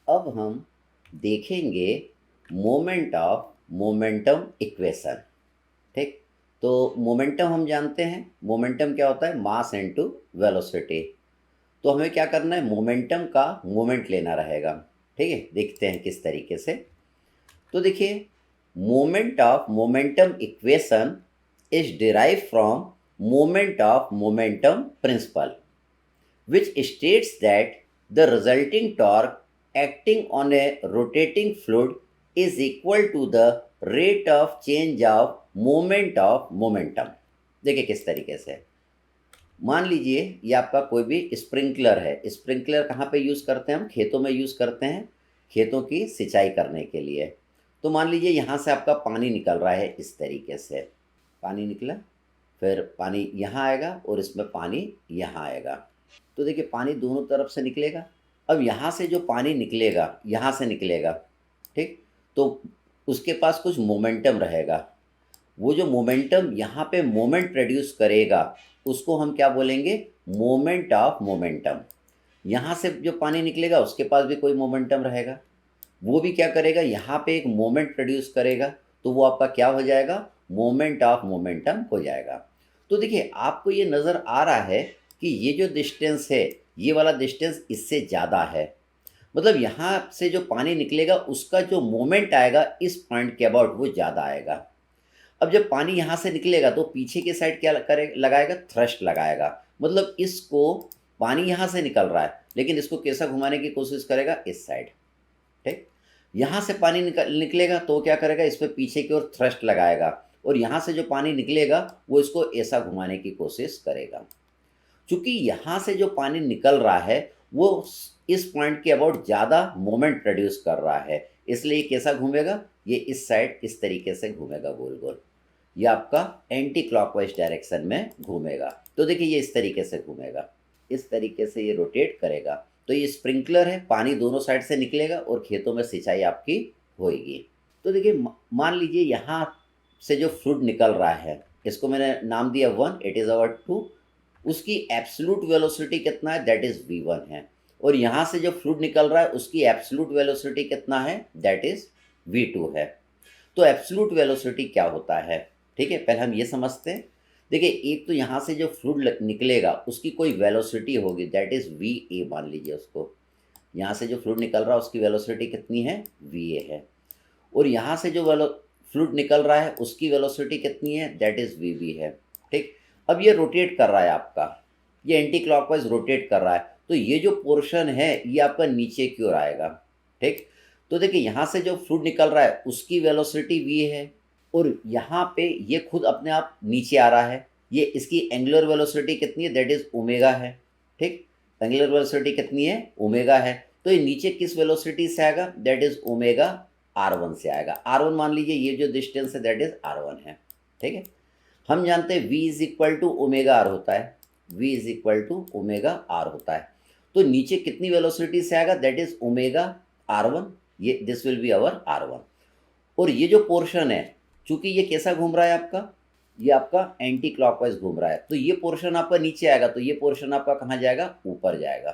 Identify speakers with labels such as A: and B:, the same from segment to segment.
A: अब हम देखेंगे मोमेंट ऑफ मोमेंटम इक्वेशन। ठीक, तो मोमेंटम हम जानते हैं, मोमेंटम क्या होता है, मास इनटू वेलोसिटी। तो हमें क्या करना है, मोमेंटम का मोमेंट लेना रहेगा। ठीक है, देखते हैं किस तरीके से। तो देखिए, moment of momentum equation is derive from moment of momentum principle which states that the resulting torque acting on a rotating fluid is equal to the rate of change of moment of momentum। देखिए किस तरीके से, मान लीजिए ये आपका कोई भी स्प्रिंकलर है। स्प्रिंकलर कहाँ पे यूज़ करते हैं हम, खेतों में यूज़ करते हैं, खेतों की सिंचाई करने के लिए। तो मान लीजिए यहाँ से आपका पानी निकल रहा है इस तरीके से, पानी निकला, फिर पानी यहाँ आएगा और इसमें पानी यहाँ आएगा। तो देखिए पानी दोनों तरफ से निकलेगा। अब यहाँ से जो पानी निकलेगा, यहाँ से निकलेगा, ठीक, तो उसके पास कुछ मोमेंटम रहेगा। वो जो मोमेंटम यहाँ पे मोमेंट प्रोड्यूस करेगा उसको हम क्या बोलेंगे, मोमेंट ऑफ मोमेंटम। यहाँ से जो पानी निकलेगा उसके पास भी कोई मोमेंटम रहेगा, वो भी क्या करेगा, यहाँ पे एक मोमेंट प्रोड्यूस करेगा, तो वो आपका क्या हो जाएगा, मोमेंट ऑफ मोमेंटम हो जाएगा। तो देखिए आपको ये नज़र आ रहा है कि ये जो डिस्टेंस है, ये वाला डिस्टेंस इससे ज़्यादा है। मतलब यहाँ से जो पानी निकलेगा उसका जो मोमेंट आएगा इस पॉइंट के अबाउट वो ज़्यादा आएगा। अब जब पानी यहाँ से निकलेगा तो पीछे के साइड क्या करे, लगाएगा, थ्रस्ट लगाएगा। मतलब इसको, पानी यहाँ से निकल रहा है लेकिन इसको कैसा घुमाने की कोशिश करेगा, इस साइड। ठीक, यहाँ से पानी निकलेगा तो क्या करेगा, इस पर पीछे की ओर थ्रस्ट लगाएगा, और यहाँ से जो पानी निकलेगा वो इसको ऐसा घुमाने की कोशिश करेगा। चूंकि यहाँ से जो पानी निकल रहा है वो इस पॉइंट के अबाउट ज़्यादा मोमेंट प्रोड्यूस कर रहा है, इसलिए ये कैसा घूमेगा, ये इस साइड इस तरीके से घूमेगा गोल गोल। ये आपका एंटी क्लॉकवाइज डायरेक्शन में घूमेगा। तो देखिए ये इस तरीके से घूमेगा, इस तरीके से ये रोटेट करेगा। तो ये स्प्रिंकलर है, पानी दोनों साइड से निकलेगा और खेतों में सिंचाई आपकी होएगी। तो देखिए मान लीजिए यहाँ से जो फ्लूइड निकल रहा है, इसको मैंने नाम दिया 1, इट इज़ अवर 2। उसकी एब्सोल्यूट वेलोसिटी कितना है, दैट इज़ v1 है। और यहाँ से जो फ्लूइड निकल रहा है उसकी एब्सोल्यूट वेलोसिटी कितना है, दैट इज़ v2 है। तो एब्सोल्यूट वेलोसिटी क्या होता है, ठीक है, पहले हम ये समझते हैं। देखिए एक तो यहाँ से जो फ्लूइड निकलेगा उसकी कोई वेलोसिटी होगी, दैट इज़ va मान लीजिए उसको। यहाँ से जो फ्लूइड निकल रहा है उसकी वेलोसिटी कितनी है, va है। और यहाँ से जो फ्लूइड निकल रहा है उसकी वेलोसिटी कितनी है, दैट इज़ vb है। ठीक, अब ये रोटेट कर रहा है आपका, ये एंटी क्लॉकवाइज रोटेट कर रहा है, तो ये जो पोर्शन है ये आपका नीचे की ओर आएगा। ठीक, तो देखिए यहाँ से जो फ्लूइड निकल रहा है उसकी वेलोसिटी v है, और यहाँ पे ये खुद अपने आप नीचे आ रहा है। ये इसकी एंगुलर वेलोसिटी कितनी है, दैट इज़ ओमेगा है। ठीक, एंगुलर वेलोसिटी कितनी है, ओमेगा है। तो ये नीचे किस वेलोसिटी से आएगा, दैट इज़ ओमेगा r1 से आएगा। r1 मान लीजिए ये जो डिस्टेंस है दैट इज़ r1 है। ठीक है, हम जानते हैं v is equal to omega R होता है, v is equal to omega R होता है। तो नीचे कितनी वेलोसिटी से आएगा, दैट इज ओमेगा r1, ये this will be our r1। और ये जो पोर्शन है, चूंकि ये कैसा घूम रहा है आपका, ये आपका एंटी क्लॉकवाइज घूम रहा है, तो ये पोर्शन आपका नीचे आएगा, तो ये पोर्शन आपका कहाँ जाएगा, ऊपर जाएगा।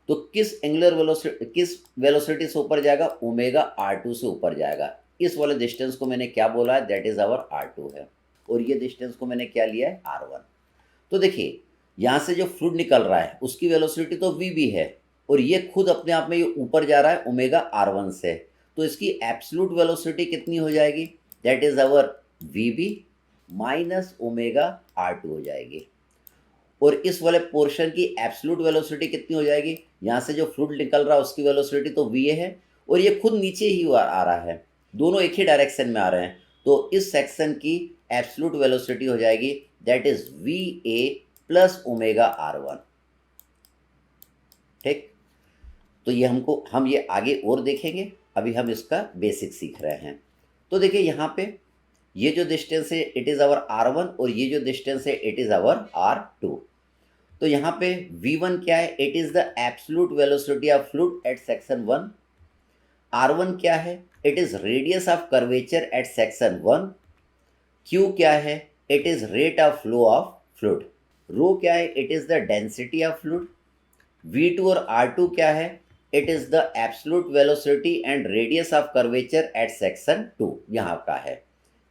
A: तो किस एंगुलर वेलोसिटी, किस वेलोसिटी से ऊपर जाएगा, ओमेगा r2 से ऊपर जाएगा। इस वाले डिस्टेंस को मैंने क्या बोला है, दैट इज आवर r2 है, और ये डिस्टेंस को मैंने क्या लिया है, r1। तो देखिए यहाँ से जो फ्लूइड निकल रहा है उसकी वेलोसिटी तो vb है, और ये खुद अपने आप में ये ऊपर जा रहा है ओमेगा r1 से, तो इसकी एब्सोल्यूट वेलोसिटी कितनी हो जाएगी, that is our vb minus omega r2 हो जाएगी। और इस वाले पोर्शन की एब्सोल्यूट वेलोसिटी कितनी हो जाएगी, यहाँ से जो फ्लूइड निकल रहा है उसकी वेलोसिटी तो va है, और ये खुद नीचे ही आ रहा है, दोनों एक ही डायरेक्शन में आ रहे हैं। तो इस सेक्शन की एब्सोल्यूट वेलोसिटी हो जाएगी, that is va plus omega r1। ठीक, तो ये हम ये आगे और देखेंगे, अभी हम इसका बेसिक सीख रहे हैं। तो देखिए यहाँ पे ये जो डिस्टेंस है इट इज़ आवर r1, और ये जो डिस्टेंस है इट इज़ आवर r2। तो यहाँ पे v1 क्या है, it is the absolute velocity of fluid at section 1। r1 क्या है, it is radius of curvature at section 1। q क्या है, it is rate of flow of fluid. Rho क्या है, it is the density of fluid. v2 और r2 क्या है, it is the absolute velocity and radius of curvature at section 2। यहाँ का है,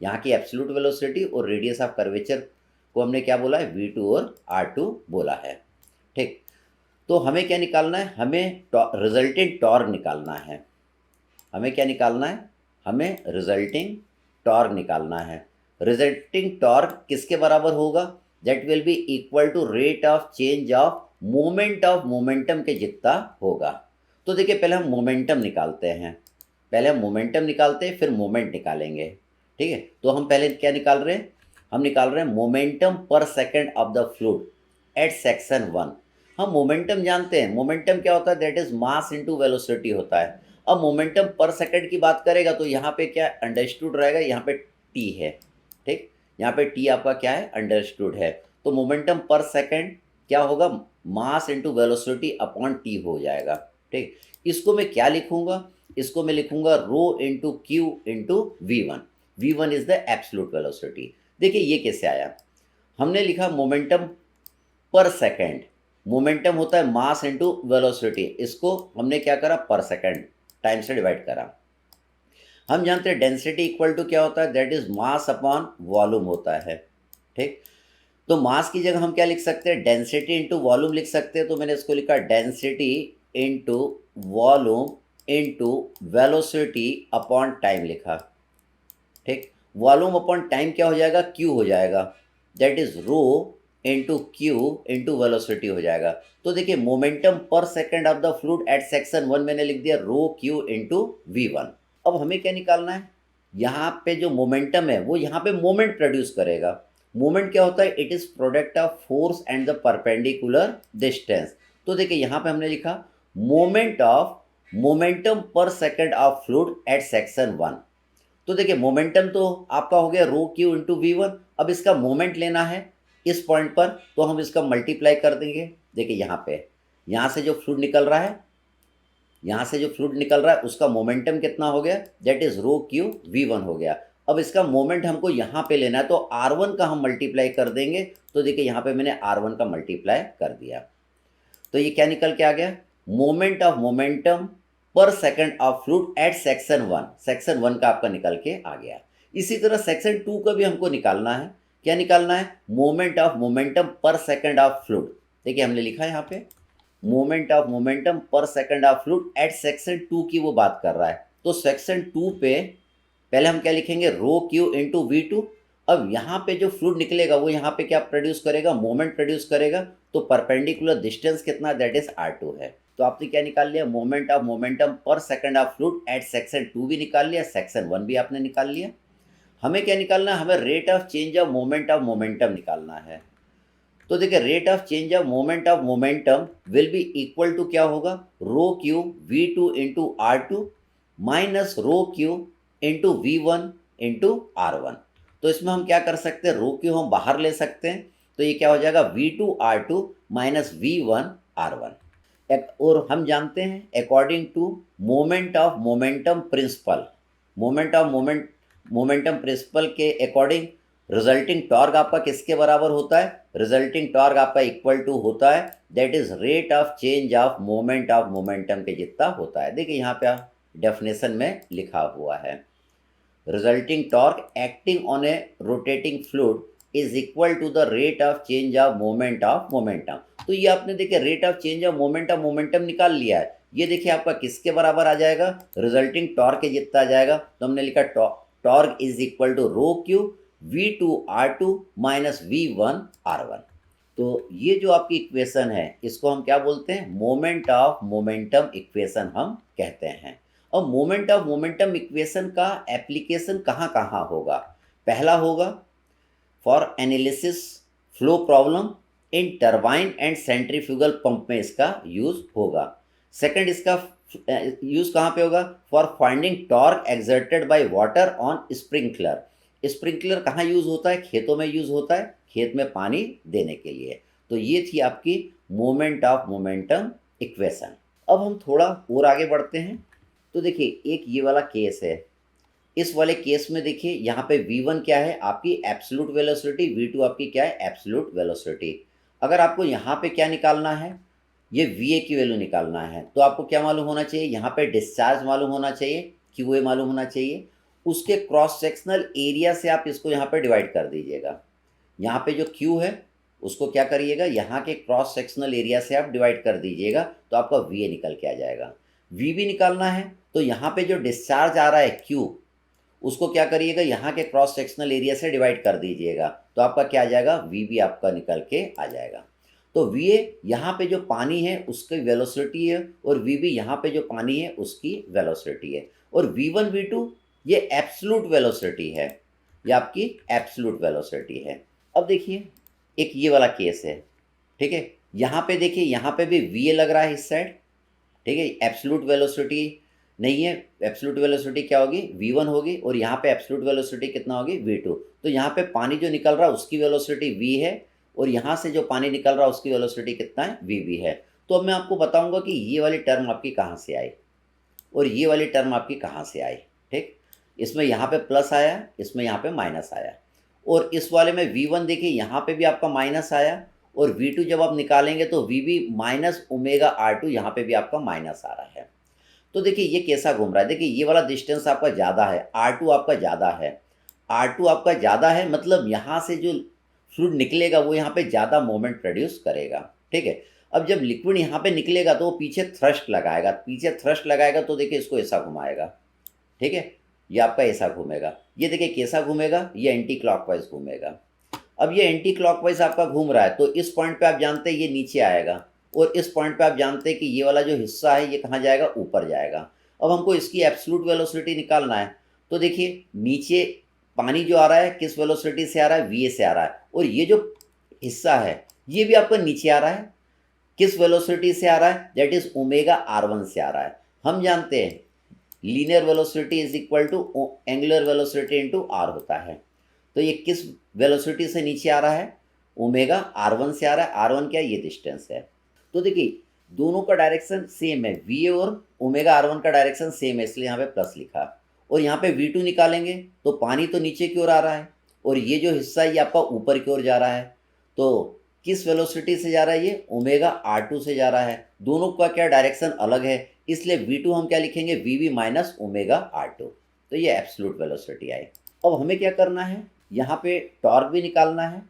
A: यहाँ की एब्सोल्यूट वेलोसिटी और रेडियस ऑफ कर्वेचर को हमने क्या बोला है, v2 और r2 बोला है। ठीक, तो हमें क्या निकालना है, हमें रिजल्टेंट टॉर्क निकालना है। हमें क्या निकालना है, हमें रिजल्टिंग टॉर्क निकालना है। रिजल्टिंग टॉर्क किसके बराबर होगा, that will be equal to rate of change of moment of momentum के जितना होगा। तो देखिए पहले हम मोमेंटम निकालते हैं, पहले हम मोमेंटम निकालते हैं फिर मोमेंट निकालेंगे। ठीक है, तो हम पहले क्या निकाल रहे हैं, हम निकाल रहे हैं momentum per second of the fluid at section 1। हम मोमेंटम जानते हैं, मोमेंटम क्या होता है, that is mass into velocity होता है। अब मोमेंटम पर सेकंड की बात करेगा तो यहाँ पे क्या अंडरस्टूड रहेगा, यहाँ पे टी है। ठीक, यहाँ पे टी आपका क्या है, अंडरस्टूड है। तो मोमेंटम पर सेकंड क्या होगा, मास इनटू वेलोसिटी अपॉन टी हो जाएगा। ठीक, इसको मैं क्या लिखूंगा, इसको मैं लिखूंगा rho into Q into v1। v1 is the absolute velocity. देखिए ये कैसे आया, हमने लिखा मोमेंटम पर सेकंड, मोमेंटम होता है मास इनटू वेलोसिटी, इसको हमने क्या करा, पर सेकंड टाइम से डिवाइड करा। हम जानते हैं डेंसिटी इक्वल टू क्या होता है, that is mass upon volume होता है। ठीक, तो मास की जगह हम क्या लिख सकते हैं, डेंसिटी इंटू वॉल्यूम लिख सकते हैं। तो मैंने इसको लिखा density into volume into velocity upon time लिखा। ठीक, वॉल्यूम अपॉन टाइम क्या हो जाएगा, क्यू हो जाएगा, that is rho into Q into velocity हो जाएगा। तो देखिए momentum per second of the fluid at section 1 मैंने लिख दिया रो क्यू इंटू v1। अब हमें क्या निकालना है, यहाँ पे जो मोमेंटम है वो यहाँ पे मोमेंट प्रोड्यूस करेगा। मोमेंट क्या होता है, it is product of force and the perpendicular distance. तो देखिए यहाँ पे हमने लिखा moment of momentum per second of fluid at section 1। तो देखिए मोमेंटम तो आपका हो गया रो क्यू इंटू v1। अब इसका मोमेंट लेना है इस पॉइंट पर, तो हम इसका मल्टीप्लाई कर देंगे। देखिए यहाँ पे, यहाँ से जो फ्लूइड निकल रहा है, यहाँ से जो फ्लूइड निकल रहा है उसका मोमेंटम कितना हो गया, that is row Q v1 हो गया। अब इसका मोमेंट हमको यहाँ पे लेना है, तो r1 का हम मल्टीप्लाई कर देंगे। तो देखिए यहाँ पे मैंने r1 का मल्टीप्लाई कर दिया, तो ये क्या निकल के आ गया, moment of momentum per second of fluid at section 1। Section 1 का आपका निकल के आ गया। इसी तरह सेक्शन 2 का भी हमको निकालना है। क्या निकालना है, moment of momentum per second of fluid. देखिए हमने लिखा है यहाँ पे moment of momentum per second of fluid at section 2 की वो बात कर रहा है। तो सेक्शन 2 पे पहले हम क्या लिखेंगे, रो क्यू इंटू v2। अब यहाँ पे जो फ्लूइड निकलेगा वो यहाँ पे क्या प्रोड्यूस करेगा, मोमेंट प्रोड्यूस करेगा। तो परपेंडिकुलर डिस्टेंस कितना, दैट इज r2 है। तो आपने क्या निकाल लिया, moment of momentum per second of fluid at section 2 भी निकाल लिया, सेक्शन 1 भी आपने निकाल लिया। हमें क्या निकालना है, हमें rate of change of momentum निकालना है। तो देखिए rate of change of momentum will be equal to क्या होगा, rho Q v2 into r2 minus rho q into v1 into r1। तो इसमें हम क्या कर सकते हैं, रो क्यू हम बाहर ले सकते हैं। तो ये क्या हो जाएगा, v2 r2 minus v1 r1। और हम जानते हैं according to moment of momentum principle, momentum principle के अकॉर्डिंग रिजल्टिंग टॉर्क आपका किसके बराबर होता है, रिजल्टिंग टॉर्क आपका इक्वल टू होता है that is rate of change of momentum के जितना होता है। देखिए यहाँ पे डेफिनेशन में लिखा हुआ है, resulting torque acting on a rotating fluid is equal to the rate of change of momentum. तो ये आपने देखिए rate of change of momentum निकाल लिया है। ये देखिए आपका किसके बराबर आ जाएगा, रिजल्टिंग टॉर्क के जितना आ जाएगा। तो हमने लिखा torque is equal to rho Q v2 r2 minus v1 r1। तो ये जो आपकी इक्वेशन है इसको हम क्या बोलते हैं, मोमेंट ऑफ मोमेंटम इक्वेशन हम कहते हैं। अब मोमेंट ऑफ मोमेंटम इक्वेशन का एप्लीकेशन कहाँ कहाँ होगा, पहला होगा for analysis flow problem in turbine and centrifugal pump में इसका यूज होगा। सेकंड इसका यूज कहाँ पे होगा, for finding torque exerted by water on sprinkler. Sprinkler कहाँ यूज होता है, खेतों में यूज होता है, खेत में पानी देने के लिए। तो ये थी आपकी मोमेंट ऑफ मोमेंटम इक्वेशन। अब हम थोड़ा और आगे बढ़ते हैं। तो देखिए एक ये वाला केस है, इस वाले केस में देखिए यहाँ पे v1 क्या है, आपकी एब्सोल्यूट वेलोसिटी, v2 आपकी क्या है, एब्सोल्यूट वेलोसिटी। अगर आपको यहाँ पे क्या निकालना है, ये वी की वैल्यू निकालना है। तो आपको क्या मालूम होना चाहिए, यहाँ पे डिस्चार्ज मालूम होना चाहिए, क्यू ए मालूम होना चाहिए, उसके क्रॉस सेक्शनल एरिया से आप इसको यहाँ पे डिवाइड कर दीजिएगा। यहाँ पे जो क्यू है उसको क्या करिएगा, यहाँ के क्रॉस सेक्शनल एरिया से आप डिवाइड कर दीजिएगा, तो आपका वी ए निकल के आ जाएगा। वी बी निकालना है तो यहाँ पे जो डिस्चार्ज आ रहा है क्यू, उसको क्या करिएगा, यहाँ के क्रॉस सेक्शनल एरिया से डिवाइड कर दीजिएगा, तो आपका क्या आ जाएगा, वी बी आपका निकल के आ जाएगा। तो वी ए यहाँ पे जो पानी है उसकी वेलोसिटी है, और वी बी यहाँ पे जो पानी है उसकी वेलोसिटी है, और वी वन वी टू ये एब्सोल्यूट वेलोसिटी है, ये आपकी एब्सोल्यूट वेलोसिटी है। अब देखिए एक ये वाला केस है, ठीक है, यहाँ पे देखिए यहाँ पे भी वी ए लग रहा है इस साइड, ठीक है, एब्सोल्यूट वेलोसिटी नहीं है, एब्सोल्यूट वेलोसिटी क्या होगी, v1 होगी, और यहाँ पे एब्सोल्यूट वेलोसिटी कितना होगी, v2। तो यहाँ पे पानी जो निकल रहा है उसकी वेलोसिटी v है, और यहाँ से जो पानी निकल रहा है उसकी वेलोसिटी कितना है, vb है। तो अब मैं आपको बताऊंगा कि ये वाली टर्म आपकी कहाँ से आई और ये वाली टर्म आपकी कहाँ से आई। ठीक, इसमें यहाँ पे प्लस आया, इसमें यहाँ पे माइनस आया, और इस वाले में v1 देखिए यहाँ पे भी आपका माइनस आया, और v2 जब आप निकालेंगे तो vb माइनस ओमेगा r2, यहाँ पे भी आपका माइनस आ रहा है। तो देखिए ये कैसा घूम रहा है, देखिए ये वाला डिस्टेंस आपका ज़्यादा है, R2 आपका ज़्यादा है, R2 आपका ज़्यादा है, मतलब यहाँ से जो फ्लूइड निकलेगा वो यहाँ पे ज़्यादा मोमेंट प्रोड्यूस करेगा। ठीक है, अब जब लिक्विड यहाँ पे निकलेगा तो वो पीछे थ्रस्ट लगाएगा, पीछे थ्रस्ट लगाएगा तो देखिए इसको ऐसा घुमाएगा, ठीक है, ये आपका ऐसा घूमेगा, ये देखिए कैसा घूमेगा, ये एंटी क्लॉकवाइज घूमेगा। अब ये एंटी क्लॉकवाइज आपका घूम रहा है, तो इस पॉइंट पे आप जानते हैं ये नीचे आएगा, और इस पॉइंट पे आप जानते हैं कि ये वाला जो हिस्सा है ये कहाँ जाएगा, ऊपर जाएगा। अब हमको इसकी एब्सोल्यूट वेलोसिटी निकालना है, तो देखिए नीचे पानी जो आ रहा है किस वेलोसिटी से आ रहा है, वी से आ रहा है, और ये जो हिस्सा है ये भी आपका नीचे आ रहा है, किस वेलोसिटी से आ रहा है, दैट इज ओमेगा r1 से आ रहा है। हम जानते हैं linear velocity is equal to angular velocity into R होता है, तो ये किस वेलोसिटी से नीचे आ रहा है, ओमेगा r1 से आ रहा है, r1 क्या है, ये डिस्टेंस है। तो देखिए दोनों का डायरेक्शन सेम है, वी ए और ओमेगा r1 का डायरेक्शन सेम है, इसलिए यहाँ पे प्लस लिखा, और यहाँ पे v2 निकालेंगे तो पानी तो नीचे की ओर आ रहा है, और ये जो हिस्सा है ये आपका ऊपर की ओर जा रहा है, तो किस वेलोसिटी से जा रहा है, ये ओमेगा r2 से जा रहा है, दोनों का क्या डायरेक्शन अलग है, इसलिए v2 हम क्या लिखेंगे, vb माइनस ओमेगा r2, तो ये एब्सोल्यूट वेलोसिटी आई। अब हमें क्या करना है, यहाँ पे टॉर्क भी निकालना है,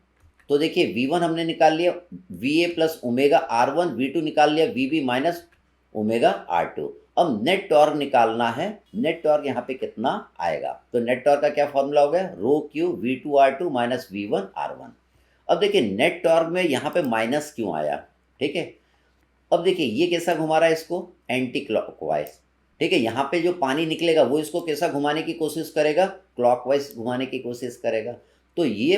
A: तो देखिए v1 हमने निकाल लिया, va plus omega r1, v2 निकाल लिया, vb माइनस ओमेगा r2। अब नेट टॉर्क निकालना है, नेट टॉर्क यहाँ पे कितना आएगा, तो नेट टॉर्क का क्या फॉर्मूला हो गया, रो क्यू v2r2 माइनस v1r1। अब देखिए नेट टॉर्क में यहाँ पे माइनस क्यों आया, ठीक है, अब देखिए ये कैसा घुमा रहा है इसको, एंटी क्लॉकवाइज, ठीक है, यहाँ पे जो पानी निकलेगा वो इसको कैसा घुमाने की कोशिश करेगा, क्लॉकवाइज घुमाने की कोशिश करेगा, तो ये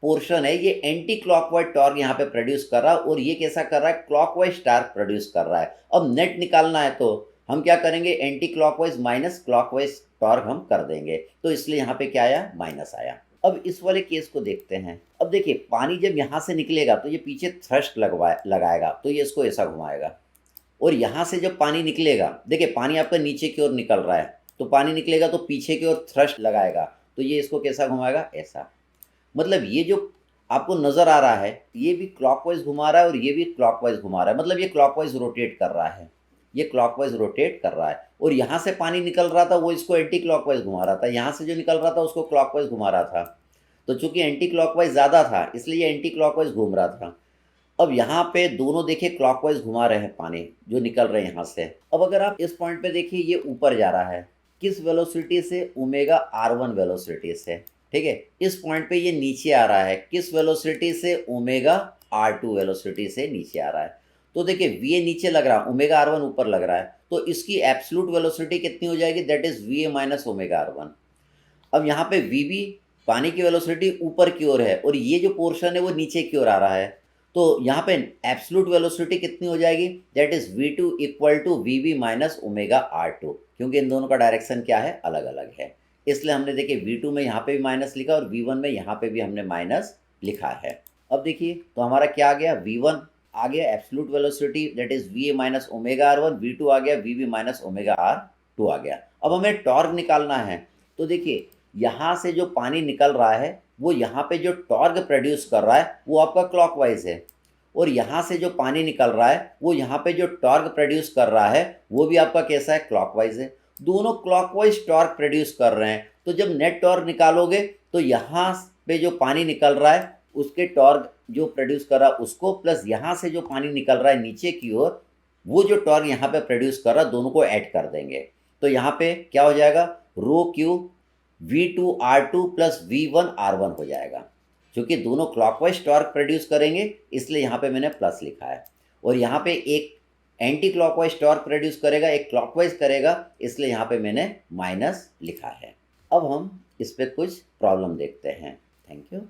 A: पोर्शन है ये एंटी क्लॉकवाइज टॉर्क यहाँ पे प्रोड्यूस कर रहा है, और ये कैसा कर रहा है, क्लॉकवाइज टॉर्क प्रोड्यूस कर रहा है। अब नेट निकालना है तो हम क्या करेंगे, anti clockwise minus clockwise torque हम कर देंगे, तो इसलिए यहाँ पे क्या आया, माइनस आया। अब इस वाले केस को देखते हैं, अब देखिए पानी जब यहाँ से निकलेगा तो ये पीछे थ्रस्ट लगाएगा, तो ये इसको ऐसा घुमाएगा, और यहाँ से जब पानी निकलेगा, देखिए पानी आपका नीचे की ओर निकल रहा है, तो पानी निकलेगा तो पीछे की ओर थ्रस्ट लगाएगा, तो ये इसको कैसा घुमाएगा, ऐसा। मतलब ये जो आपको नज़र आ रहा है ये भी क्लॉकवाइज घुमा रहा है और ये भी क्लॉकवाइज घुमा रहा है, मतलब ये क्लॉकवाइज रोटेट कर रहा है, ये क्लॉकवाइज रोटेट कर रहा है, और यहाँ से पानी निकल रहा था वो इसको एंटी क्लॉकवाइज घुमा रहा था, यहाँ से जो निकल रहा था उसको क्लॉकवाइज घुमा रहा था, तो चूंकि एंटी क्लॉकवाइज ज़्यादा था इसलिए एंटी क्लॉकवाइज घूम रहा था। अब यहाँ पे दोनों देखिए क्लॉकवाइज घुमा रहे हैं पानी जो निकल रहे हैं यहाँ से। अब अगर आप इस पॉइंट पे देखिए ये ऊपर जा रहा है, किस वेलोसिटी से, ओमेगा r1 वेलोसिटी से, ठीक है, इस पॉइंट पे ये नीचे आ रहा है, किस वेलोसिटी से, ओमेगा r2 वेलोसिटी से नीचे आ रहा है, तो देखिए va नीचे लग रहा है, ओमेगा r1 ऊपर लग रहा है, तो इसकी एब्सोल्यूट वेलोसिटी कितनी हो जाएगी, that is va minus omega r1। अब यहाँ पे vb पानी की वेलोसिटी ऊपर की ओर है और ये जो पोर्शन है वो नीचे की ओर आ रहा है, तो यहाँ पे एब्सोल्यूट वेलोसिटी कितनी हो जाएगी, that is v2 equal to vb minus omega r2, क्योंकि इन दोनों का डायरेक्शन क्या है, अलग अलग है, इसलिए हमने देखिए v2 में यहाँ पे भी माइनस लिखा और v1 में यहाँ पे भी हमने माइनस लिखा है। अब देखिए तो हमारा क्या आ गया, v1 आ गया absolute velocity that is va minus omega r1, v2 आ गया vb माइनस ओमेगा r2 आ गया। अब हमें टॉर्क निकालना है, तो देखिए यहाँ से जो पानी निकल रहा है वो यहाँ पे जो टॉर्क प्रोड्यूस कर रहा है वो आपका क्लॉकवाइज है, और यहाँ से जो पानी निकल रहा है वो यहाँ पे जो टॉर्क प्रोड्यूस कर रहा है वो भी आपका कैसा है, क्लॉकवाइज है। दोनों क्लॉकवाइज टॉर्क प्रोड्यूस कर रहे हैं, तो जब नेट टॉर्क निकालोगे तो यहाँ पे जो पानी निकल रहा है उसके टॉर्क जो प्रोड्यूस कर रहा है उसको, प्लस यहाँ से जो पानी निकल रहा है नीचे की ओर वो जो टॉर्क यहाँ पे प्रोड्यूस कर रहा है, दोनों को ऐड कर देंगे। तो यहाँ पे क्या हो जाएगा, रो क्यू V2R2 प्लस V1R1 हो जाएगा। क्योंकि दोनों क्लॉकवाइज टॉर्क प्रोड्यूस करेंगे इसलिए यहाँ पे मैंने प्लस लिखा है, और यहाँ पे एक एंटी क्लॉकवाइज टॉर्क प्रोड्यूस करेगा, एक क्लॉकवाइज करेगा, इसलिए यहाँ पे मैंने माइनस लिखा है। अब हम इस पे कुछ प्रॉब्लम देखते हैं। Thank you.